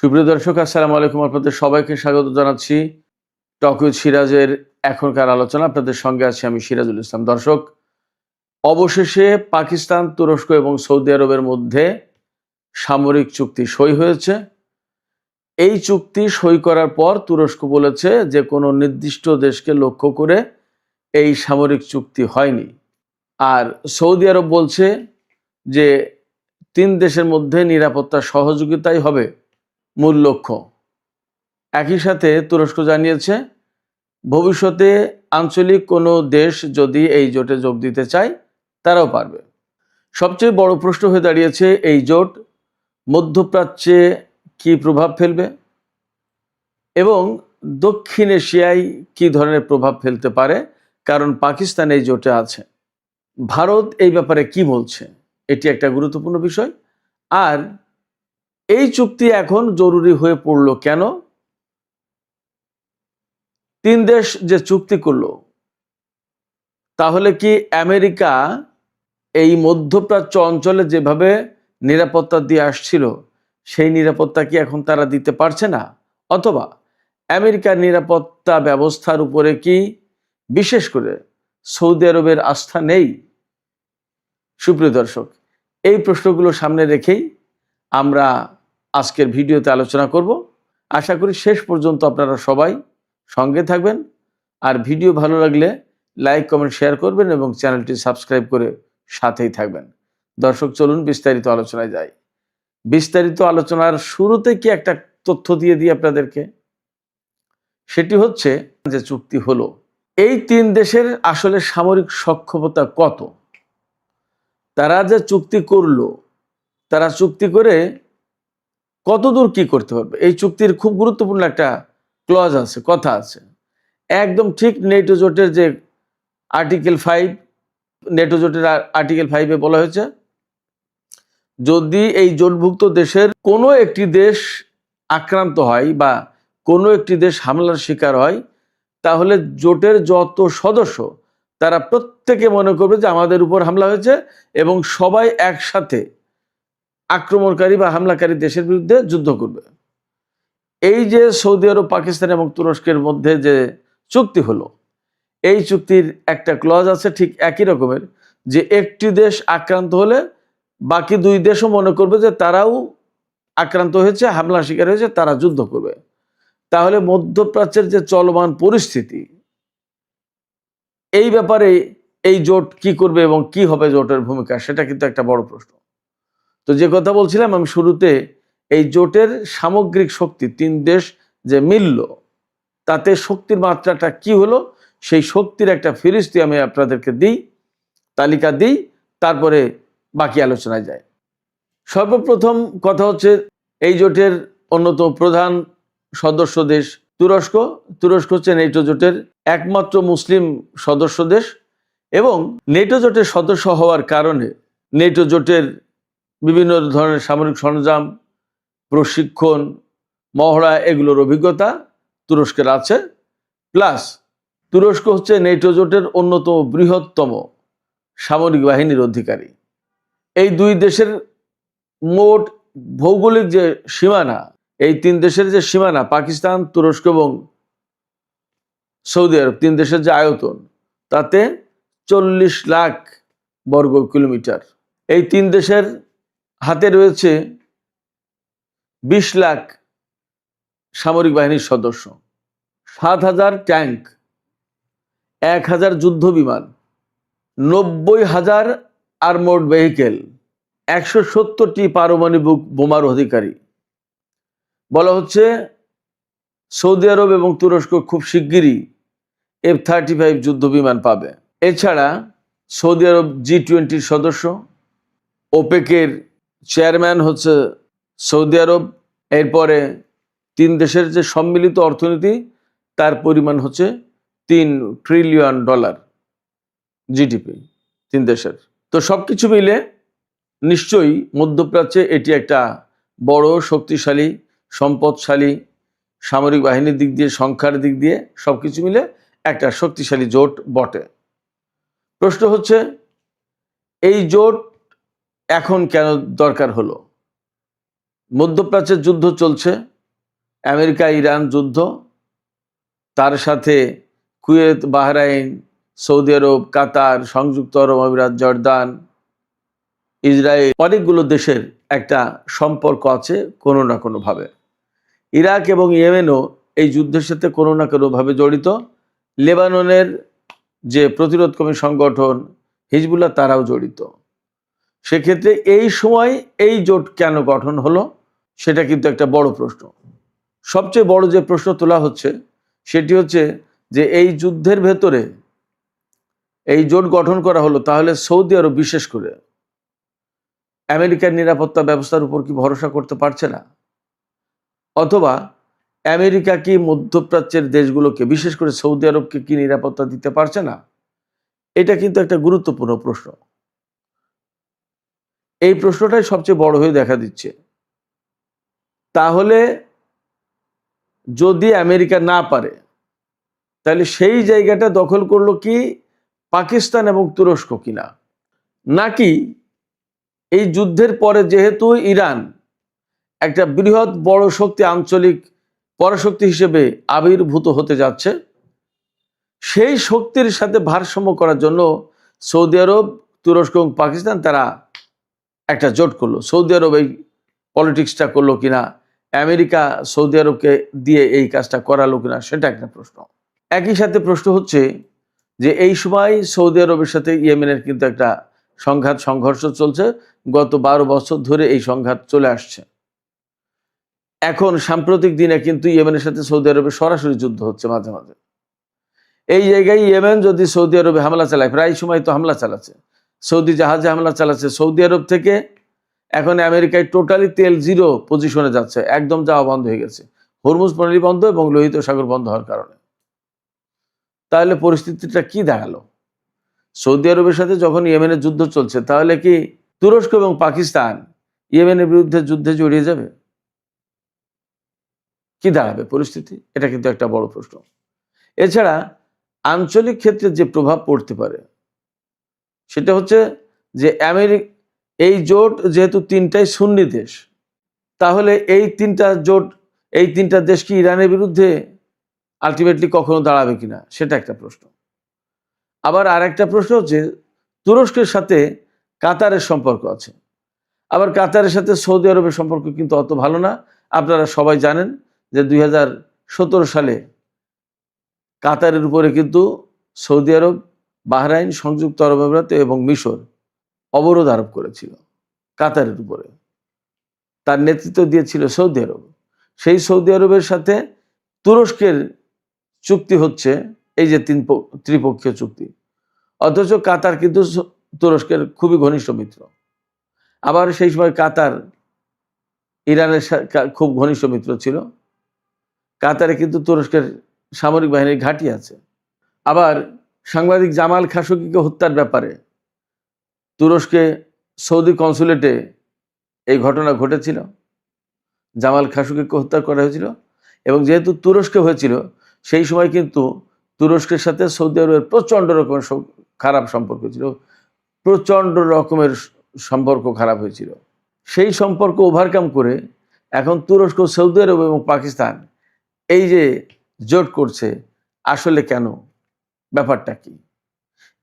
সুপ্রিয় দর্শক, আসসালামু আলাইকুম। আপনাদের সবাইকে স্বাগত জানাচ্ছি টক উইথ সিরাজের এখনকার আলোচনা। আপনাদের সঙ্গে আছি আমি সিরাজুল ইসলাম। দর্শক, অবশেষে পাকিস্তান, তুরস্ক এবং সৌদি আরবের মধ্যে সামরিক চুক্তি সই হয়েছে। এই চুক্তি সই করার পর তুরস্ক বলেছে যে কোনো নির্দিষ্ট দেশকে লক্ষ্য করে এই সামরিক চুক্তি হয়নি, আর সৌদি আরব বলছে যে 3 দেশের মধ্যে নিরাপত্তা সহযোগিতাই হবে মূল লক্ষ্য। একই সাথে তুরস্ক জানিয়েছে ভবিষ্যতে আঞ্চলিক কোনো দেশ যদি এই জোটে যোগ দিতে চায় তারাও পারবে। সবচেয়ে বড় প্রশ্ন হয়ে দাঁড়িয়েছে, এই জোট মধ্যপ্রাচ্যে কী প্রভাব ফেলবে এবং দক্ষিণ এশিয়ায় কী ধরনের প্রভাব ফেলতে পারে, কারণ পাকিস্তান এই জোটে আছে। ভারত এই ব্যাপারে কি বলছে, এটি একটা গুরুত্বপূর্ণ বিষয়। আর এই চুক্তি এখন জরুরি হয়ে পড়ল কেন? 3 দেশ যে চুক্তি করলো, তাহলে কি আমেরিকা এই মধ্যপ্রাচ্য অঞ্চলে যেভাবে নিরাপত্তা দিয়ে আসছিল সেই নিরাপত্তা কি এখন তারা দিতে পারছে না, অথবা আমেরিকার নিরাপত্তা ব্যবস্থার উপরে কি বিশেষ করে সৌদি আরবের আস্থা নেই? সুপ্রিয় দর্শক, এই প্রশ্নগুলো সামনে রেখেই আমরা আজকের ভিডিওতে আলোচনা করব। আশা করি শেষ পর্যন্ত আপনারা সবাই সঙ্গে থাকবেন, আর ভিডিও ভালো লাগলে লাইক, কমেন্ট, শেয়ার করবেন এবং চ্যানেলটি সাবস্ক্রাইব করে সাথেই থাকবেন। দর্শক, চলুন বিস্তারিত আলোচনায় যাই। বিস্তারিত আলোচনার শুরুতে কি একটা তথ্য দিয়ে দিই আপনাদেরকে। সেটি হচ্ছে যে চুক্তি হলো, এই 3 দেশের আসলে সামরিক সক্ষমতা কত, তারা যে চুক্তি করলো, তারা চুক্তি করে কতদূর কি করতে পারবে। এই চুক্তির খুব গুরুত্বপূর্ণ একটা ক্লজ আছে, কথা আছে, একদম ঠিক নেটো জোটের যে আর্টিকেল 5, নেটো জোটের আর্টিকেল 5-এ বলা হয়েছে, যদি এই জোটভুক্ত দেশের কোনো একটি দেশ আক্রান্ত হয় বা কোনো একটি দেশ হামলার শিকার হয়, তাহলে জোটের যত সদস্য তারা প্রত্যেকে মনে করবে যে আমাদের উপর হামলা হয়েছে এবং সবাই একসাথে আক্রমণকারী বা হামলাকারী দেশের বিরুদ্ধে যুদ্ধ করবে। এই যে সৌদি আরব, পাকিস্তান এবং তুরস্কের মধ্যে যে চুক্তি হলো, এই চুক্তির একটা ক্লজ আছে ঠিক একই রকমের, যে একটি দেশ আক্রান্ত হলে বাকি 2 দেশও মনে করবে যে তারাও আক্রান্ত হয়েছে, হামলার শিকার হয়েছে, তারা যুদ্ধ করবে। তাহলে মধ্যপ্রাচ্যের যে চলমান পরিস্থিতি, এই ব্যাপারে এই জোট কি করবে এবং কি হবে জোটের ভূমিকা, সেটা কিন্তু একটা বড় প্রশ্ন। তো যে কথা বলছিলাম আমি শুরুতে, এই জোটের সামগ্রিক শক্তি 3 দেশ যে মিলল, তাতে শক্তির মাত্রাটা কি হলো, সেই শক্তির একটা ফিরিস্তি আমি আপনাদেরকে দিই, তালিকা দিই, তারপরে বাকি আলোচনায় যায়। সর্বপ্রথম কথা হচ্ছে, এই জোটের অন্যতম প্রধান সদস্য দেশ তুরস্ক। তুরস্ক হচ্ছে নেটো জোটের একমাত্র মুসলিম সদস্য দেশ এবং নেটো জোটের সদস্য হওয়ার কারণে নেটো জোটের বিভিন্ন ধরনের সামরিক সরঞ্জাম, প্রশিক্ষণ, মহড়া, এগুলোর অভিজ্ঞতা তুরস্কের আছে। প্লাস তুরস্ক হচ্ছে নেটো জোটের অন্যতম বৃহত্তম সামরিক বাহিনীর অধিকারী। এই 2 দেশের মোট ভৌগোলিক যে সীমানা, এই 3 দেশের যে সীমানা, পাকিস্তান, তুরস্ক এবং সৌদি আরব, 3 দেশের যে আয়তন, তাতে 40 লাখ বর্গ কিলোমিটার। এই 3 দেশের হাতে রয়েছে 20 লাখ সামরিক বাহিনীর সদস্য, 7,000 ট্যাঙ্ক, 1,000 যুদ্ধ বিমান, 90,000 আর্মোর্ড ভেহিকেল, 170টি পারমাণবিক বোমার অধিকারী। বলা হচ্ছে সৌদি আরব এবং তুরস্ক খুব শিগগিরই F-35 যুদ্ধ বিমান পাবে। এছাড়া সৌদি আরব G20 সদস্য, ওপেকের চেয়ারম্যান হচ্ছে সৌদি আরব। এরপরে 3 দেশের যে সম্মিলিত অর্থনীতি, তার পরিমাণ হচ্ছে $3 ট্রিলিয়ন জিডিপি 3 দেশের। তো সবকিছু মিলে নিশ্চয়ই মধ্যপ্রাচ্যে এটি একটা বড়, শক্তিশালী, সম্পদশালী সামরিক বাহিনীর দিক দিয়ে, সংখ্যার দিক দিয়ে সবকিছু মিলে একটা শক্তিশালী জোট বটে। প্রশ্ন হচ্ছে, এই জোট এখন কেন দরকার হলো? মধ্যপ্রাচ্যের যুদ্ধ চলছে, আমেরিকা ইরান যুদ্ধ, তার সাথে কুয়েত, বাহরাইন, সৌদি আরব, কাতার, সংযুক্ত আরব আমিরাত, জর্দান, ইসরায়েল, অনেকগুলো দেশের একটা সম্পর্ক আছে কোনো না কোনোভাবে। ইরাক এবং ইয়েমেনও এই যুদ্ধের সাথে কোনো না কোনোভাবে জড়িত। লেবাননের যে প্রতিরোধকামী সংগঠন হিজবুল্লাহ, তারাও জড়িত। সেক্ষেত্রে এই সময় এই জোট কেন গঠন হলো, সেটা কিন্তু একটা বড় প্রশ্ন। সবচেয়ে বড় যে প্রশ্ন তোলা হচ্ছে সেটি হচ্ছে যে এই যুদ্ধের ভেতরে এই জোট গঠন করা হলো, তাহলে সৌদি আরব বিশেষ করে আমেরিকার নিরাপত্তা ব্যবস্থার উপর কি ভরসা করতে পারছে না? অথবা আমেরিকা কি মধ্যপ্রাচ্যের দেশগুলোকে, বিশেষ করে সৌদি আরবকে কি নিরাপত্তা দিতে পারছে না? এটা কিন্তু একটা গুরুত্বপূর্ণ প্রশ্ন। এই প্রশ্নটাই সবচেয়ে বড় হয়ে দেখা দিচ্ছে। তাহলে যদি আমেরিকা না পারে, তাহলে সেই জায়গাটা দখল করলো কি পাকিস্তান এবং তুরস্ক কিনা? নাকি এই যুদ্ধের পরে যেহেতু ইরান একটা বৃহৎ বড় শক্তি, আঞ্চলিক পরাশক্তি হিসেবে আবির্ভূত হতে যাচ্ছে, সেই শক্তির সাথে ভারসাম্য করার জন্য সৌদি আরব, তুরস্ক এবং পাকিস্তান তারা একটা জোট করলো। সৌদি আরব এই পলিটিক্সটা করলো কিনা, আমেরিকা সৌদি আরবকে দিয়ে এই কাজটা করালো কিনা, সেটা একটা প্রশ্ন। একই সাথে প্রশ্ন হচ্ছে যে এই সময় সৌদি আরবের সাথে ইয়েমেনের কিন্তু একটা সংঘর্ষ চলছে। গত 12 বছর ধরে এই সংঘাত চলে আসছে। এখন সাম্প্রতিক দিনে কিন্তু ইয়েমেনের সাথে সৌদি আরবের সরাসরি যুদ্ধ হচ্ছে মাঝে মাঝে। এই জায়গায় ইয়েমেন যদি সৌদি আরবে হামলা চালায়, প্রায় সময় তো হামলা চালাচ্ছে, সৌদি জাহাজে হামলা চালাচ্ছে, সৌদি আরব থেকে এখন আমেরিকায় টোটালি তেল জিরো পজিশনে যাচ্ছে, একদম যাওয়া বন্ধ হয়ে গেছে, হরমুজ প্রণালী বন্ধ এবং লোহিত সাগর বন্ধ হওয়ার কারণে। তাহলে পরিস্থিতিটা কি দাঁড়ালো? সৌদি আরবের সাথে যখন ইয়েমেনের যুদ্ধ চলছে, তাহলে কি তুরস্ক এবং পাকিস্তান ইয়েমেনের বিরুদ্ধে যুদ্ধে জড়িয়ে যাবে? কি দাঁড়াবে পরিস্থিতি? এটা কিন্তু একটা বড় প্রশ্ন। এছাড়া আঞ্চলিক ক্ষেত্রে যে প্রভাব পড়তে পারে সেটা হচ্ছে যে এই জোট যেহেতু তিনটাই সুন্নি দেশ, তাহলে এই তিনটা দেশ কি ইরানের বিরুদ্ধে আলটিমেটলি কখনো দাঁড়াবে কিনা, সেটা একটা প্রশ্ন। আবার আর একটা প্রশ্ন হচ্ছে তুরস্কের সাথে কাতারের সম্পর্ক আছে। আবার কাতারের সাথে সৌদি আরবের সম্পর্ক কিন্তু অত ভালো না। আপনারা সবাই জানেন যে 2017 সালে কাতারের উপরে কিন্তু সৌদি আরব, বাহরাইন, সংযুক্ত আরব আমিরাত এবং মিশর অবরোধ আরোপ করেছিল কাতারের উপরে। তার নেতৃত্ব দিয়েছিল সৌদি আরব। সেই সৌদি আরবের সাথে তুরস্কের চুক্তি হচ্ছে এই যে ত্রিপক্ষীয় চুক্তি, অথচ কাতার কিন্তু তুরস্কের খুবই ঘনিষ্ঠ মিত্র। আবার সেই সময় কাতার ইরানের খুব ঘনিষ্ঠ মিত্র ছিল। কাতারে কিন্তু তুরস্কের সামরিক বাহিনীর ঘাঁটি আছে। আবার সাংবাদিক জামাল খাশোগিকে হত্যার ব্যাপারে তুরস্কে সৌদি কনসুলেটে এই ঘটনা ঘটেছিল, জামাল খাশোগিকে হত্যা করা হয়েছিল। এবং যেহেতু তুরস্কে হয়েছিল, সেই সময় কিন্তু তুরস্কের সাথে সৌদি আরবের প্রচণ্ড রকমের খারাপ সম্পর্ক ছিল, প্রচণ্ড রকমের সম্পর্ক খারাপ হয়েছিল। সেই সম্পর্ক ওভারকাম করে এখন তুরস্ক, সৌদি আরব এবং পাকিস্তান এই যে জোট করছে, আসলে কেন, ব্যাপারটা কি?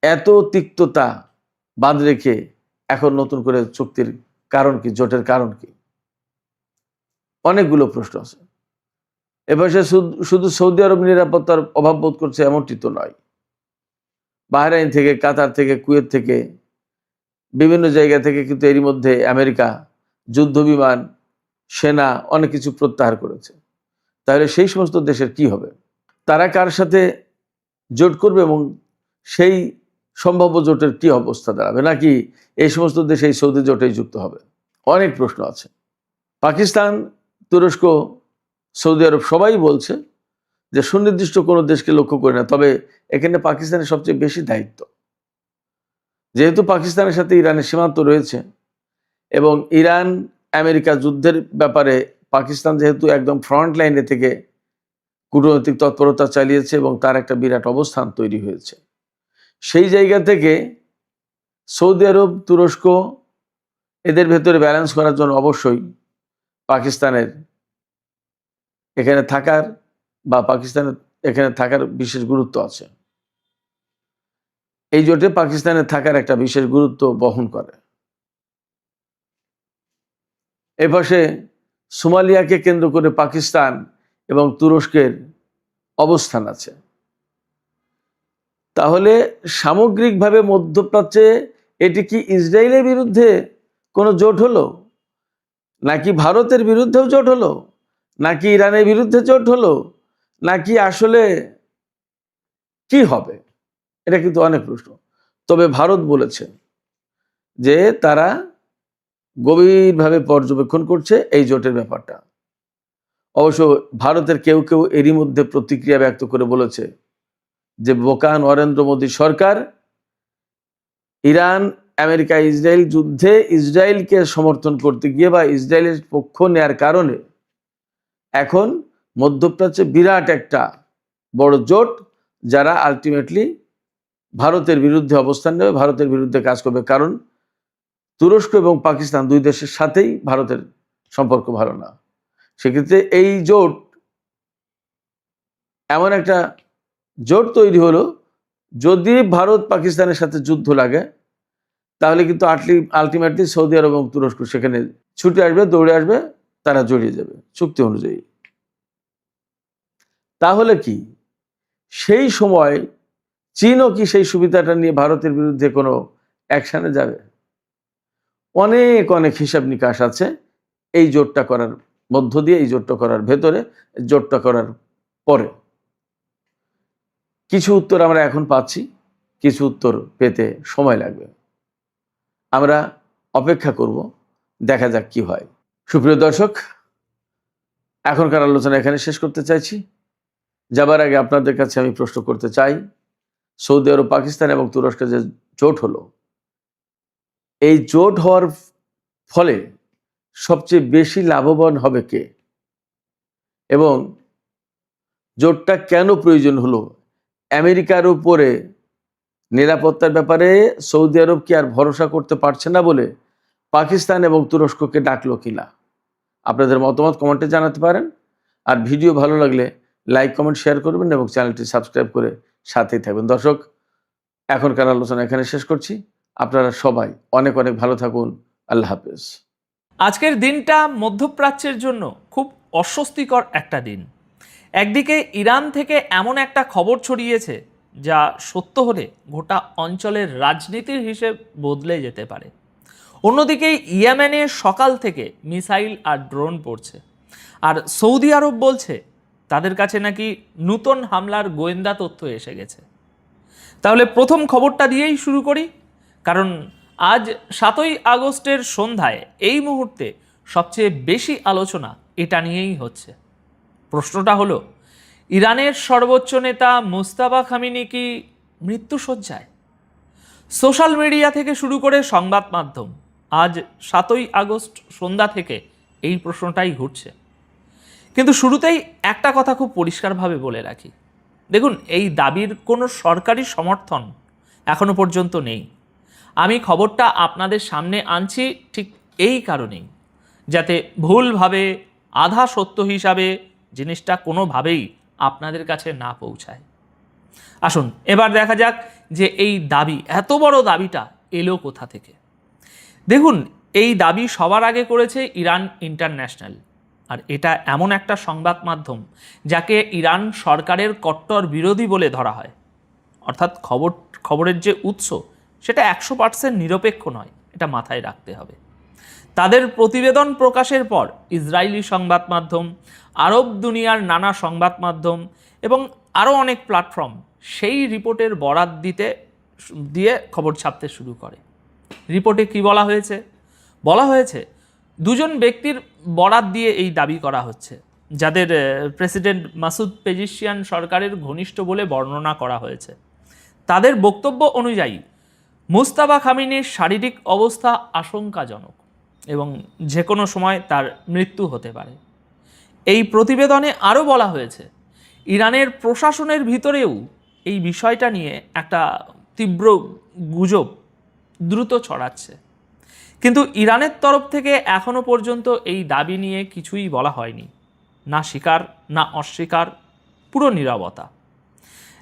এত তিক্ততা বাদ রেখে এখন নতুন করে চুক্তির কারণ কি, জোটের কারণ কি? অনেকগুলো প্রশ্ন আছে। এবার সে শুধু সৌদি আরব নিরাপত্তার অভাব বোধ করছে এমনটি তো নয়। বাহরাইন থেকে, কাতার থেকে, কুয়েত থেকে, বিভিন্ন জায়গা থেকে কিন্তু এরই মধ্যে আমেরিকা যুদ্ধ বিমান, সেনা অনেক কিছু প্রত্যাহার করেছে। তাহলে সেই সমস্ত দেশের কি হবে? তারা কার সাথে জোট করবে এবং সেই সম্ভাব্য জোটের কি অবস্থা দাঁড়াবে? নাকি এই সমস্ত দেশে এই সৌদি জোটেই যুক্ত হবে? অনেক প্রশ্ন আছে। পাকিস্তান, তুরস্ক, সৌদি আরব সবাই বলছে যে সুনির্দিষ্ট কোনো দেশকে লক্ষ্য করে না, তবে এখানে পাকিস্তানের সবচেয়ে বেশি দায়িত্ব। যেহেতু পাকিস্তানের সাথে ইরানের সীমান্ত রয়েছে এবং ইরান আমেরিকা যুদ্ধের ব্যাপারে পাকিস্তান যেহেতু একদম ফ্রন্ট লাইনে থেকে কূটনৈতিক তৎপরতা চালিয়েছে এবং তার একটা বিরাট অবস্থান তৈরি হয়েছে, সেই জায়গা থেকে সৌদি আরব, তুরস্ক এদের ভেতরে ব্যালেন্স করার জন্য অবশ্যই পাকিস্তানের এখানে থাকার বা পাকিস্তানের এখানে থাকার বিশেষ গুরুত্ব আছে। এই জোটে পাকিস্তানের থাকার একটা বিশেষ গুরুত্ব বহন করে। এপাশে সোমালিয়াকে কেন্দ্র করে পাকিস্তান এবং তুরস্কের অবস্থান আছে। তাহলে সামগ্রিকভাবে মধ্যপ্রাচ্যে এটি কি ইসরায়েলের বিরুদ্ধে কোনো জোট হলো, নাকি ভারতের বিরুদ্ধেও জোট হলো, নাকি ইরানের বিরুদ্ধে জোট হলো, নাকি আসলে কি হবে? এটা কিন্তু অনেক প্রশ্ন। তবে ভারত বলেছে যে তারা গভীরভাবে পর্যবেক্ষণ করছে এই জোটের ব্যাপারটা। অবশ্য ভারতের কেউ কেউ এরই মধ্যে প্রতিক্রিয়া ব্যক্ত করে বলেছে যে বোকা নরেন্দ্র মোদী সরকার ইরান আমেরিকা ইসরায়েল যুদ্ধে ইসরায়েলকে সমর্থন করতে গিয়ে বা ইসরায়েলের পক্ষ নেয়ার কারণে এখন মধ্যপ্রাচ্যে বিরাট একটা বড় জোট, যারা আলটিমেটলি ভারতের বিরুদ্ধে অবস্থান নেবে, ভারতের বিরুদ্ধে কাজ করবে। কারণ তুরস্ক এবং পাকিস্তান দুই দেশের সাথেই ভারতের সম্পর্ক ভালো না। সেক্ষেত্রে এই জোট এমন একটা জোট তৈরি হলো, যদি ভারত পাকিস্তানের সাথে যুদ্ধ লাগে তাহলে কিন্তু আলটিমেটলি সৌদি আরব এবং তুরস্ক সেখানে ছুটে আসবে, দৌড়ে আসবে, তারা জড়িয়ে যাবে চুক্তি অনুযায়ী। তাহলে কি সেই সময় চীনও কি সেই সুবিধাটা নিয়ে ভারতের বিরুদ্ধে কোনো অ্যাকশনে যাবে? অনেক অনেক হিসাব নিকাশ আছে এই জোটটা করার মধ্য দিয়ে, এই জোটটা করার ভেতরে, জোটটা করার পরে। কিছু উত্তর আমরা এখন পাচ্ছি, কিছু উত্তর পেতে সময় লাগবে। আমরা অপেক্ষা করব, দেখা যাক কি হয়। সুপ্রিয় দর্শক, এখনকার আলোচনা এখানে শেষ করতে চাইছি। যাবার আগে আপনাদের কাছে আমি প্রশ্ন করতে চাই, সৌদি আরব, পাকিস্তান এবং তুরস্কের যে জোট হলো, এই জোট হওয়ার ফলে সবচেয়ে বেশি লাভবান হবে কে, এবং জোটটা কেন প্রয়োজন হলো? আমেরিকার উপরে নিরাপত্তার ব্যাপারে সৌদি আরব কি আর ভরসা করতে পারছে না বলে পাকিস্তান এবং তুরস্ককে ডাকলো কিনা? আপনাদের মতামত কমেন্টে জানাতে পারেন। আর ভিডিও ভালো লাগলে লাইক, কমেন্ট, শেয়ার করবেন এবং চ্যানেলটি সাবস্ক্রাইব করে সাথেই থাকবেন। দর্শক, এখনকার আলোচনা এখানে শেষ করছি। আপনারা সবাই অনেক অনেক ভালো থাকুন। আল্লাহ হাফেজ। আজকের দিনটা মধ্যপ্রাচ্যের জন্য খুব অস্বস্তিকর একটা দিন। একদিকে ইরান থেকে এমন একটা খবর ছড়িয়েছে যা সত্য হলে গোটা অঞ্চলের রাজনীতির হিসেব বদলে যেতে পারে। অন্যদিকে ইয়েমেনে সকাল থেকে মিসাইল আর ড্রোন পড়ছে, আর সৌদি আরব বলছে তাদের কাছে নাকি নতুন হামলার গোয়েন্দা তথ্য এসে গেছে। তাহলে প্রথম খবরটা দিয়েই শুরু করি, কারণ আজ 7ই আগস্টের সন্ধ্যায় এই মুহূর্তে সবচেয়ে বেশি আলোচনা এটা নিয়েই হচ্ছে। প্রশ্নটা হলো, ইরানের সর্বোচ্চ নেতা মুস্তাফা খামেনি কি মৃত্যুশয্যায়? সোশ্যাল মিডিয়া থেকে শুরু করে সংবাদ মাধ্যম আজ 7ই আগস্ট সন্ধ্যা থেকে এই প্রশ্নটাই ঘুরছে। কিন্তু শুরুতেই একটা কথা খুব পরিষ্কারভাবে বলে রাখি, দেখুন, এই দাবির কোনো সরকারি সমর্থন এখনো পর্যন্ত নেই। আমি খবরটা আপনাদের সামনে আনছি ঠিক এই কারণেই, যাতে ভুলভাবে আধা সত্য হিসাবে জিনিসটা কোনোভাবেই আপনাদের কাছে না পৌঁছায়। আসুন এবার দেখা যাক যে এই দাবি, এত বড় দাবিটা এলো কোথা থেকে। দেখুন, এই দাবি সবার আগে করেছে ইরান ইন্টারন্যাশনাল, আর এটা এমন একটা সংবাদ মাধ্যম যাকে ইরান সরকারের কট্টর বিরোধী বলে ধরা হয়। অর্থাৎ খবরের যে উৎস সেটা 100% নিরপেক্ষ নয়, এটা মাথায় রাখতে হবে। তাদের প্রতিবেদন প্রকাশের পর ইসরায়েলি সংবাদ মাধ্যম, আরব দুনিয়ার নানা সংবাদ মাধ্যম এবং আরও অনেক প্ল্যাটফর্ম সেই রিপোর্টের বরাত দিয়ে খবর ছাপতে শুরু করে। রিপোর্টে কি বলা হয়েছে? বলা হয়েছে দুজন ব্যক্তির বরাত দিয়ে এই দাবি করা হচ্ছে, যাদের প্রেসিডেন্ট মাসুদ পেজিশিয়ান সরকারের ঘনিষ্ঠ বলে বর্ণনা করা হয়েছে। তাদের বক্তব্য অনুযায়ী মুস্তাফা খামেনির শারীরিক অবস্থা আশঙ্কাজনক এবং যে কোনো সময় তার মৃত্যু হতে পারে। এই প্রতিবেদনে আরও বলা হয়েছে ইরানের প্রশাসনের ভিতরেও এই বিষয়টা নিয়ে একটা তীব্র গুজব দ্রুত ছড়াচ্ছে, কিন্তু ইরানের তরফ থেকে এখনো পর্যন্ত এই দাবি নিয়ে কিছুই বলা হয়নি। না স্বীকার না অস্বীকার, পুরো নীরবতা।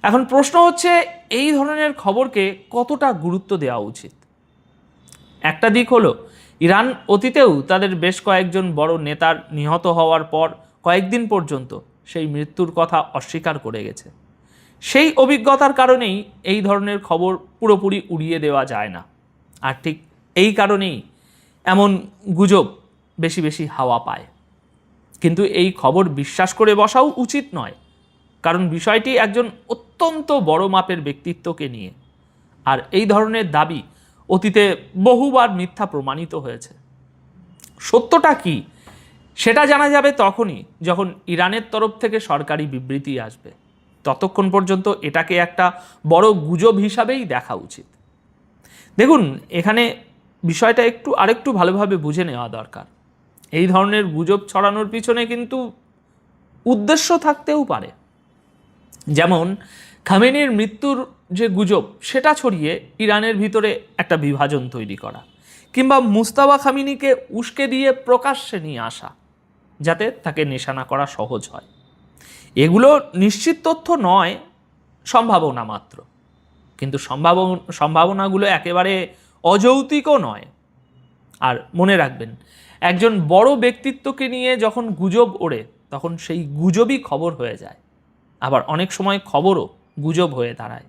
এখন প্রশ্ন হচ্ছে, এই ধরনের খবরকে কতটা গুরুত্ব দেওয়া উচিত? একটা দিক হলো, ইরান অতীতেও তাদের বেশ কয়েকজন বড় নেতার নিহত হওয়ার পর কয়েকদিন পর্যন্ত সেই মৃত্যুর কথা অস্বীকার করে গেছে। সেই অভিজ্ঞতার কারণেই এই ধরনের খবর পুরোপুরি উড়িয়ে দেওয়া যায় না। আর ঠিক এই কারণেই এমন গুজব বেশি বেশি হাওয়া পায়। কিন্তু এই খবর বিশ্বাস করে বসাও উচিত নয়, কারণ বিষয়টি একজন অত্যন্ত বড় মাপের ব্যক্তিত্বকে নিয়ে। আর এই ধরনের দাবি অতীতে বহুবার মিথ্যা প্রমাণিত হয়েছে। সত্যটা কি সেটা জানা যাবে তখনই যখন ইরানের তরফ থেকে সরকারি বিবৃতি আসবে। ততক্ষণ পর্যন্ত এটাকে একটা বড় গুজব হিসাবেই দেখা উচিত। দেখুন, এখানে বিষয়টা আরেকটু ভালোভাবে বুঝে নেওয়া দরকার। এই ধরনের গুজব ছড়ানোর পিছনে কিন্তু উদ্দেশ্য থাকতেও পারে। যেমন খামেনির মৃত্যুর যে গুজব, সেটা ছড়িয়ে ইরানের ভিতরে একটা বিভাজন তৈরি করা, কিংবা মুস্তাফা খামেনিকে উস্কে দিয়ে প্রকাশ্যে নিয়ে আসা, যাতে তাকে নিশানা করা সহজ হয়। এগুলো নিশ্চিত তথ্য নয়, সম্ভাবনা মাত্র। কিন্তু সম্ভাবনাগুলো একেবারে অযৌক্তিকও নয়। আর মনে রাখবেন, একজন বড় ব্যক্তিত্বকে নিয়ে যখন গুজব ওড়ে, তখন সেই গুজবই খবর হয়ে যায়। আবার অনেক সময় খবরও গুজব হয়ে দাঁড়ায়।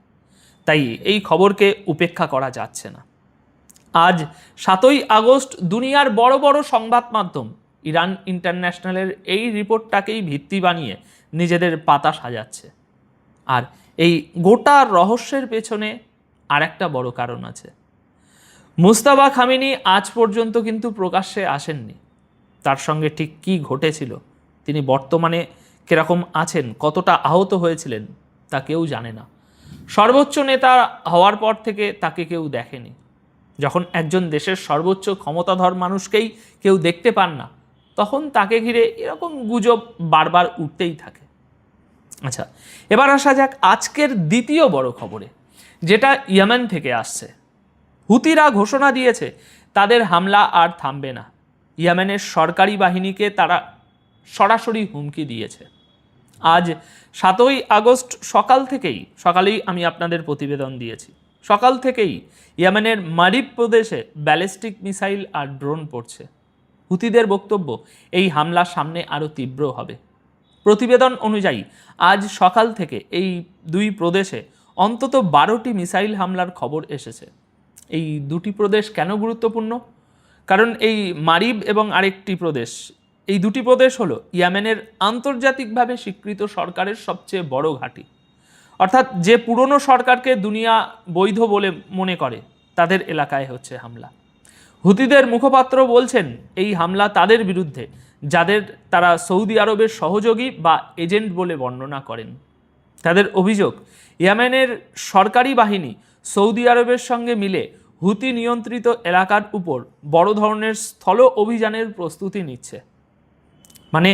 তাই এই খবরকে উপেক্ষা করা যাচ্ছে না। আজ 7ই আগস্ট দুনিয়ার বড় বড় সংবাদ মাধ্যম ইরান ইন্টারন্যাশনালের এই রিপোর্টটাকেই ভিত্তি বানিয়ে নিজেদের পাতা সাজাচ্ছে। আর এই গোটা রহস্যের পেছনে আরেকটা বড় কারণ আছে। মুস্তাফা খামেনি আজ পর্যন্ত কিন্তু প্রকাশ্যে আসেননি। তার সঙ্গে ঠিক কী ঘটেছিল, তিনি বর্তমানে কিরকম আছেন, কতটা আহত হয়েছিলেন, তা কেউ জানে না। সর্বোচ্চ নেতা হওয়ার পর থেকে তাকে কেউ দেখেনি। যখন একজন দেশের সর্বোচ্চ ক্ষমতাধর মানুষকেই কেউ দেখতে পান না, তখন তাকে ঘিরে এরকম গুজব বারবার উঠতেই থাকে। আচ্ছা, এবার আসা যাক আজকের দ্বিতীয় বড় খবরে, যেটা ইয়েমেন থেকে আসছে। হুতিরা ঘোষণা দিয়েছে তাদের হামলা আর থামবে না। ইয়েমেনের সরকারি বাহিনীকে তারা সরাসরি হুমকি দিয়েছে। আজ 7ই আগস্ট সকালেই আমি আপনাদের প্রতিবেদন দিয়েছি। সকাল থেকেই ইয়েমেনের মারিব প্রদেশে ব্যালিস্টিক মিসাইল আর ড্রোন পড়ছে। হুতিদের বক্তব্য, এই হামলা সামনে আরও তীব্র হবে। প্রতিবেদন অনুযায়ী আজ সকাল থেকে এই দুই প্রদেশে অন্তত 12টি মিসাইল হামলার খবর এসেছে। এই দুটি প্রদেশ কেন গুরুত্বপূর্ণ? কারণ এই মারিব এবং আরেকটি প্রদেশ, এই দুটি প্রদেশ হলো ইয়েমেনের আন্তর্জাতিকভাবে স্বীকৃত সরকারের সবচেয়ে বড় ঘাঁটি। অর্থাৎ যে পুরনো সরকারকে দুনিয়া বৈধ বলে মনে করে, তাদের এলাকায় হচ্ছে হামলা। হুতিদের মুখপাত্র বলছেন, এই হামলা তাদের বিরুদ্ধে, যাদের তারা সৌদি আরবের সহযোগী বা এজেন্ট বলে বর্ণনা করেন। তাদের অভিযোগ, ইয়েমেনের সরকারি বাহিনী সৌদি আরবের সঙ্গে মিলে হুতি নিয়ন্ত্রিত এলাকার উপর বড় ধরনের স্থল অভিযানের প্রস্তুতি নিচ্ছে। মানে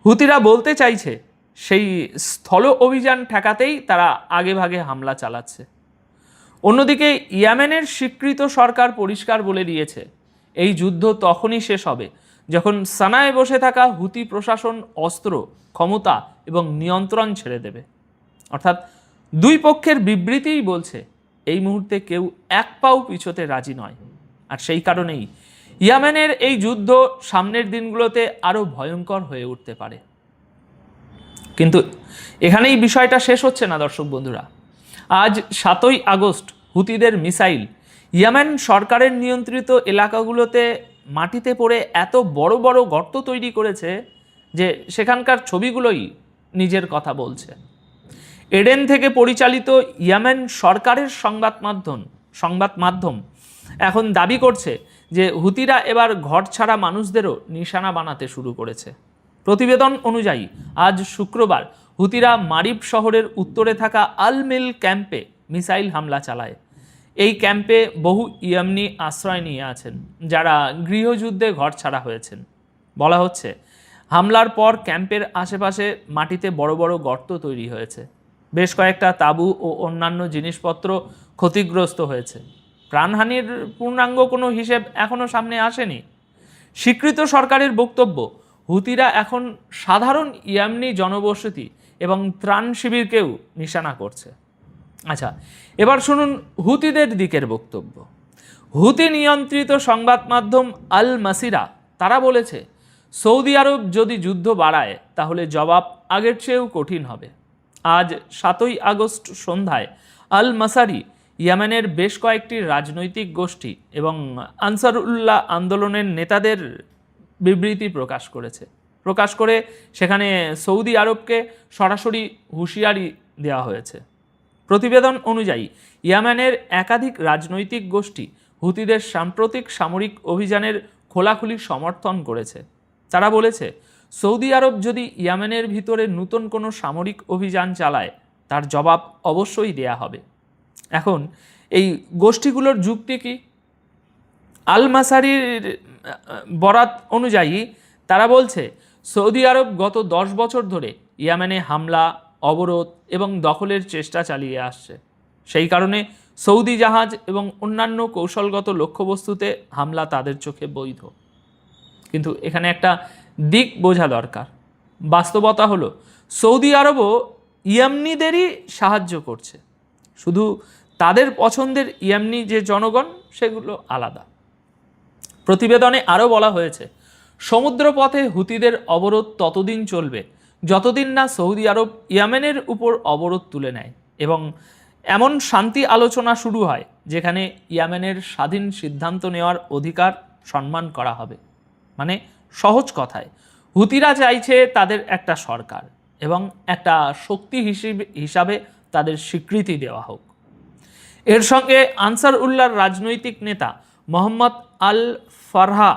হুতিরা বলতে চাইছে, সেই স্থল অভিযান ঠেকাতেই তারা আগেভাগে হামলা চালাচ্ছে। অন্যদিকে ইয়েমেনের স্বীকৃত সরকার পরিষ্কার বলে দিয়েছে, এই যুদ্ধ তখনই শেষ হবে যখন সানায় বসে থাকা হুতি প্রশাসন অস্ত্র, ক্ষমতা এবং নিয়ন্ত্রণ ছেড়ে দেবে। অর্থাৎ দুই পক্ষের বিবৃতিই বলছে, এই মুহূর্তে কেউ এক পাও পিছোতে রাজি নয়। আর সেই কারণেই ইয়েমেনের এই যুদ্ধ সামনের দিনগুলোতে আরও ভয়ঙ্কর হয়ে উঠতে পারে। কিন্তু এখানেই বিষয়টা শেষ হচ্ছে না দর্শক বন্ধুরা। আজ 7ই আগস্ট হুতিদের মিসাইল ইয়েমেন সরকারের নিয়ন্ত্রিত এলাকাগুলোতে মাটিতে পড়ে এত বড় বড় গর্ত তৈরি করেছে যে সেখানকার ছবিগুলোই নিজের কথা বলছে। এডেন থেকে পরিচালিত ইয়েমেন সরকারের সংবাদ মাধ্যম এখন দাবি করছে যে হুতিরা এবার ঘর ছাড়া মানুষদেরও নিশানা বানাতে শুরু করেছে। প্রতিবেদন অনুযায়ী আজ শুক্রবার হুতিরা মারিব শহরের উত্তরে থাকা আল মিল ক্যাম্পে মিসাইল হামলা চালায়। এই ক্যাম্পে বহু ইয়েমনি আশ্রয় নিয়ে আছেন, যারা গৃহযুদ্ধে ঘর ছাড়া হয়েছেন। বলা হচ্ছে, হামলার পর ক্যাম্পের আশেপাশে মাটিতে বড় বড় গর্ত তৈরি হয়েছে। বেশ কয়েকটা তাঁবু ও অন্যান্য জিনিসপত্র ক্ষতিগ্রস্ত হয়েছে। প্রাণহানির পূর্ণাঙ্গ কোনো হিসেব এখনও সামনে আসেনি। স্বীকৃত সরকারের বক্তব্য, হুতিরা এখন সাধারণ ইয়ামনি জনবসতি এবং ত্রাণ শিবিরকেও নিশানা করছে। আচ্ছা, এবার শুনুন হুতিদের দিকের বক্তব্য। হুতি নিয়ন্ত্রিত সংবাদ মাধ্যম আল মাসিরা তারা বলেছে, সৌদি আরব যদি যুদ্ধ বাড়ায় তাহলে জবাব আগের চেয়েও কঠিন হবে। আজ 7ই আগস্ট সন্ধ্যায় আল মাসারি ইয়েমেনের বেশ কয়েকটি রাজনৈতিক গোষ্ঠী এবং আনসারুল্লাহ আন্দোলনের নেতাদের বিবৃতি প্রকাশ করে সেখানে সৌদি আরবকে সরাসরি হুঁশিয়ারি দেওয়া হয়েছে। প্রতিবেদন অনুযায়ী ইয়েমেনের একাধিক রাজনৈতিক গোষ্ঠী হুতিদের সাম্প্রতিক সামরিক অভিযানের খোলাখুলি সমর্থন করেছে। তারা বলেছে, সৌদি আরব যদি ইয়েমেনের ভিতরে নতুন কোনো সামরিক অভিযান চালায় তার জবাব অবশ্যই দেয়া হবে। এখন এই গোষ্ঠীগুলোর যুক্তি কি? আল মাসারির বরাত অনুযায়ী তারা বলছে, সৌদি আরব গত 10 বছর ধরে ইয়েমেনে হামলা, অবরোধ এবং দখলের চেষ্টা চালিয়ে আসছে। সেই কারণে সৌদি জাহাজ এবং অন্যান্য কৌশলগত লক্ষ্যবস্তুতে হামলা তাদের চোখে বৈধ। কিন্তু এখানে একটা দিক বোঝা দরকার। বাস্তবতা হলো সৌদি আরবও ইয়েমনিদেরই সাহায্য করছে, শুধু তাদের পছন্দের ইয়েমনি যে জনগণ সেগুলো আলাদা। প্রতিবেদনে আরও বলা হয়েছে, সমুদ্রপথে হুতিদের অবরোধ ততদিন চলবে যতদিন না সৌদি আরব ইয়েমেনের উপর অবরোধ তুলে নেয় এবং এমন শান্তি আলোচনা শুরু হয় যেখানে ইয়েমেনের স্বাধীন সিদ্ধান্ত নেওয়ার অধিকার সম্মান করা হবে। মানে সহজ কথায় হুতিরা চাইছে তাদের একটা সরকার এবং একটা শক্তি হিসাবে তাদের স্বীকৃতি দেওয়া হোক। এর সঙ্গে আনসার উল্লাহর রাজনৈতিক নেতা মোহাম্মদ আল ফারহা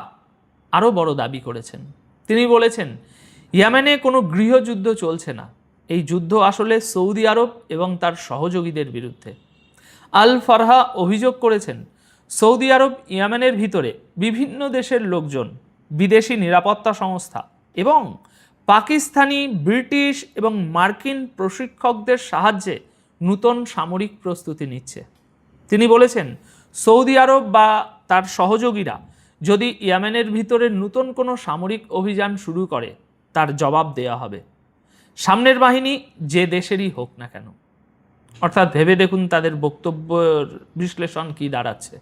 আরও বড় দাবি করেছেন। তিনি বলেছেন, ইয়েমেনে কোনো গৃহযুদ্ধ চলছে না, এই যুদ্ধ আসলে সৌদি আরব এবং তার সহযোগীদের বিরুদ্ধে। আল ফারহা অভিযোগ করেছেন, সৌদি আরব ইয়েমেনের ভিতরে বিভিন্ন দেশের লোকজন, বিদেশি নিরাপত্তা সংস্থা এবং পাকিস্তানি, ব্রিটিশ এবং মার্কিন প্রশিক্ষকদের সাহায্যে নূতন সামরিক প্রস্তুতি নিচ্ছে। তিনি বলেছেন, সৌদি আরব বা তার সহযোগীরা যদি ইয়েমেনের ভিতরে নতুন কোনো সামরিক অভিযান শুরু করে তার জবাব দেওয়া হবে, সামনের বাহিনী যে দেশেরই হোক না কেন। অর্থাৎ ভেবে দেখুন তাদের বক্তব্যের বিশ্লেষণ কি দাঁড়াচ্ছে।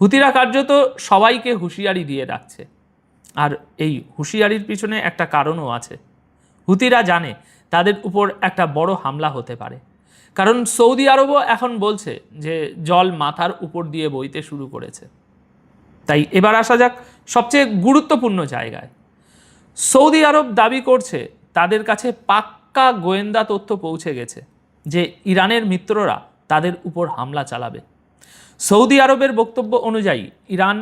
হুতিরা কার্যত সবাইকে হুঁশিয়ারি দিয়ে রাখছে, আর এই হুঁশিয়ারির পিছনে একটা কারণও আছে। হুতিরা জানে তাদের উপর একটা বড় হামলা হতে পারে, কারণ সৌদি আরবও এখন বলছে যে জল মাথার উপর দিয়ে বইতে শুরু করেছে। তাই এবার আসা যাক সবচেয়ে গুরুত্বপূর্ণ জায়গায়। সৌদি আরব দাবি করছে তাদের কাছে পাক্কা গোয়েন্দা তথ্য পৌঁছে গেছে যে ইরানের মিত্ররা তাদের উপর হামলা চালাবে। সৌদি আরবের বক্তব্য অনুযায়ী ইরান,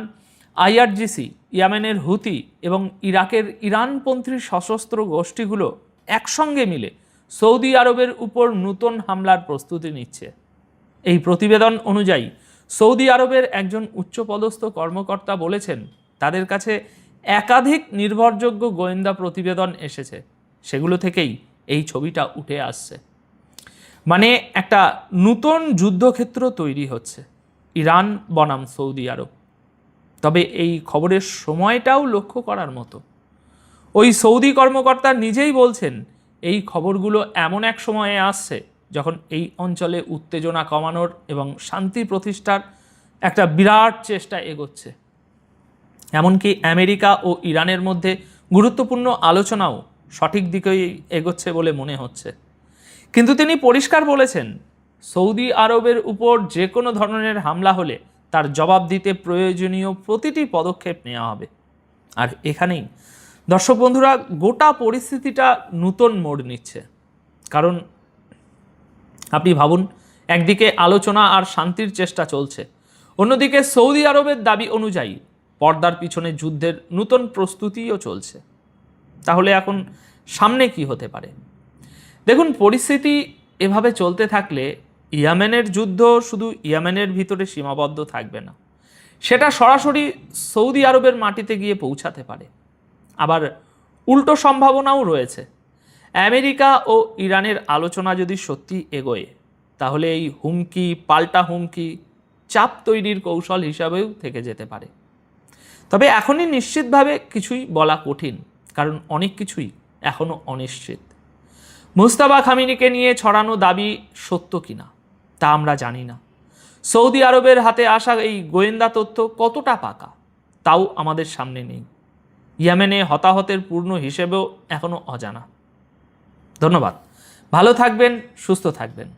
আইআরজিসি, ইয়েমেনের হুতি এবং ইরাকের ইরানপন্থী সশস্ত্র গোষ্ঠীগুলো একসঙ্গে মিলে সৌদি আরবের উপর নতুন হামলার প্রস্তুতি নিচ্ছে। এই প্রতিবেদন অনুযায়ী সৌদি আরবের একজন উচ্চপদস্থ কর্মকর্তা বলেছেন, তাদের কাছে একাধিক নির্ভরযোগ্য গোয়েন্দা প্রতিবেদন এসেছে, সেগুলো থেকেই এই ছবিটা উঠে আসছে। মানে একটা নতুন যুদ্ধক্ষেত্র তৈরি হচ্ছে ইরান বনাম সৌদি আরব। তবে এই খবরের সময়টাও লক্ষ্য করার মতো। ওই সৌদি কর্মকর্তা নিজেই বলছেন, এই খবরগুলো এমন এক সময়ে আসছে যখন এই অঞ্চলে উত্তেজনা কমানোর এবং শান্তি প্রতিষ্ঠার একটা বিরাট চেষ্টা এগোচ্ছে। এমনকি আমেরিকা ও ইরানের মধ্যে গুরুত্বপূর্ণ আলোচনাও সঠিক দিকেই এগোচ্ছে বলে মনে হচ্ছে। কিন্তু তিনি পরিষ্কার বলেছেন, সৌদি আরবের উপর যে কোনো ধরনের হামলা হলে তার জবাব দিতে প্রয়োজনীয় প্রতিটি পদক্ষেপ নেওয়া হবে। আর এখানেই দর্শক বন্ধুরা গোটা পরিস্থিতিটা নতুন মোড় নিচ্ছে। কারণ আপনি ভাবুন, একদিকে আলোচনা আর শান্তির চেষ্টা চলছে, অন্যদিকে সৌদি আরবের দাবি অনুযায়ী পর্দার পিছনে যুদ্ধের নতুন প্রস্তুতিও চলছে। তাহলে এখন সামনে কি হতে পারে? দেখুন, পরিস্থিতি এভাবে চলতে থাকলে ইয়েমেনের যুদ্ধ শুধু ইয়েমেনের ভিতরে সীমাবদ্ধ থাকবে না, সেটা সরাসরি সৌদি আরবের মাটিতে গিয়ে পৌঁছাতে পারে। আবার উল্টো সম্ভাবনাও রয়েছে। আমেরিকা ও ইরানের আলোচনা যদি সত্যি এগোয়, তাহলে এই হুমকি পাল্টা হুমকি চাপ তৈরির কৌশল হিসাবেও থেকে যেতে পারে। তবে এখনই নিশ্চিতভাবে কিছুই বলা কঠিন, কারণ অনেক কিছুই এখনও অনিশ্চিত। মুস্তাফা খামিনিকে নিয়ে ছড়ানো দাবি সত্য কিনা তা আমরা জানি না। সৌদি আরবের হাতে আসা এই গোয়েন্দা তথ্য কতটা পাকা তাও আমাদের সামনে নেই। ইয়েমেনে হতাহতের পূর্ণ হিসেবেও এখনও অজানা। ধন্যবাদ। ভালো থাকবেন, সুস্থ থাকবেন।